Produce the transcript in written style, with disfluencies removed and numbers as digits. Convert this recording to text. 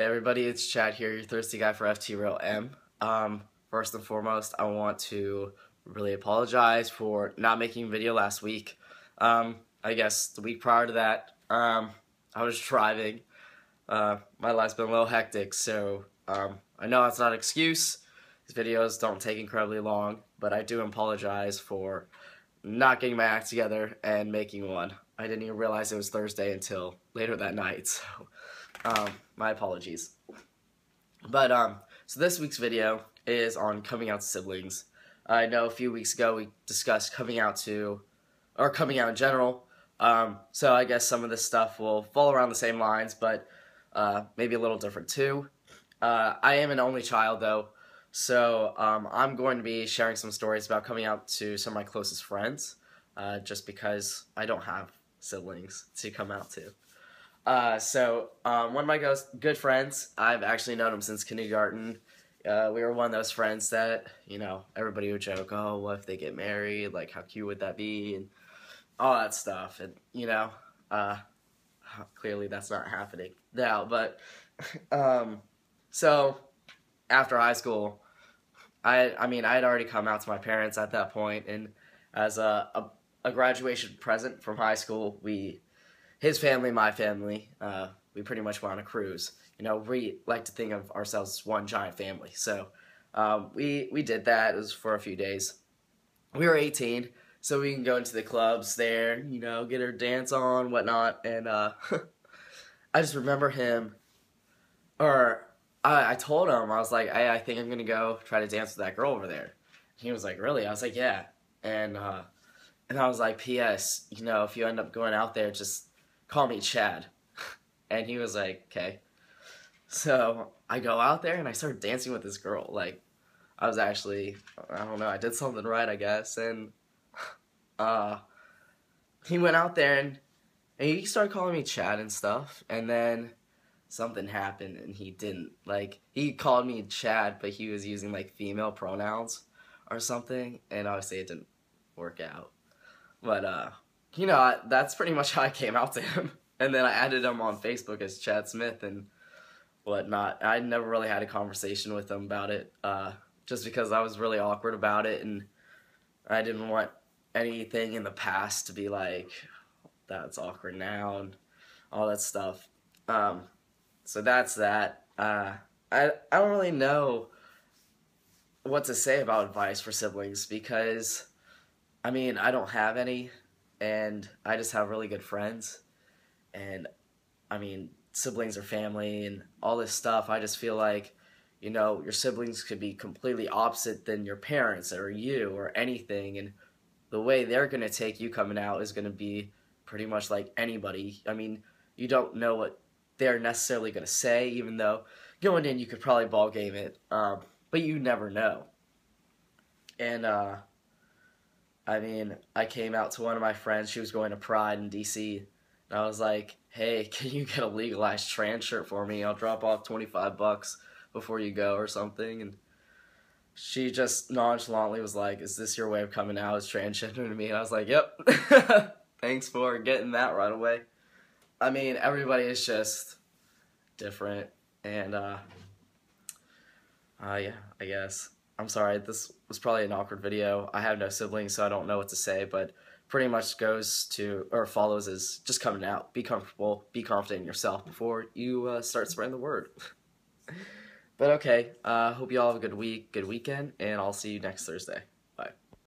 Hey everybody, it's Chad here, your thirsty guy for FT Real M. First and foremost, I want to really apologize for not making a video last week. I guess the week prior to that, I was driving. My life's been a little hectic, so I know that's not an excuse. These videos don't take incredibly long, but I do apologize for not getting my act together and making one. I didn't even realize it was Thursday until later that night, so my apologies. But so this week's video is on coming out to siblings. I know a few weeks ago we discussed coming out in general. So I guess some of this stuff will fall around the same lines, but maybe a little different too. I am an only child though, so I'm going to be sharing some stories about coming out to some of my closest friends, just because I don't have siblings to come out to. So one of my good friends, I've actually known him since kindergarten. We were one of those friends that, you know, everybody would joke, oh, what if they get married? Like, how cute would that be? And all that stuff. And, you know, clearly that's not happening now. But, so after high school, I mean, I had already come out to my parents at that point. And as a graduation present from high school, his family, my family, we pretty much went on a cruise. You know, we like to think of ourselves as one giant family. So we did that. It was for a few days. We were 18, so we can go into the clubs there, you know, get our dance on, whatnot. And I just remember him, or I told him, I was like, I think I'm going to go try to dance with that girl over there. He was like, really? I was like, yeah. And I was like, P.S., you know, if you end up going out there, just call me Chad. And he was like, okay. So I go out there and I start dancing with this girl. Like, I was actually, I don't know, I did something right, I guess. And he went out there and he started calling me Chad and stuff. And then something happened and he didn't. Like, he called me Chad, but he was using, like, female pronouns or something. And obviously it didn't work out. But, you know, that's pretty much how I came out to him. And then I added him on Facebook as Chad Smith and whatnot. I never really had a conversation with him about it, just because I was really awkward about it, and I didn't want anything in the past to be like, that's awkward now, and all that stuff. So that's that. I don't really know what to say about advice for siblings, because, I mean, I don't have any, and I just have really good friends. And, I mean, siblings are family and all this stuff. I just feel like, you know, your siblings could be completely opposite than your parents or you or anything. And the way they're going to take you coming out is going to be pretty much like anybody. I mean, you don't know what they're necessarily going to say, even though going in you could probably ball game it. But you never know. And, I mean, I came out to one of my friends. She was going to Pride in D.C., and I was like, hey, can you get a legalized trans shirt for me? I'll drop off $25 before you go or something. And she just nonchalantly was like, is this your way of coming out as transgender to me? And I was like, yep. Thanks for getting that right away. I mean, everybody is just different. And, yeah, I guess. I'm sorry, this was probably an awkward video. I have no siblings, so I don't know what to say, but pretty much goes to, or follows, is just coming out. Be comfortable, be confident in yourself before you start spreading the word. But okay, hope you all have a good week, good weekend, and I'll see you next Thursday.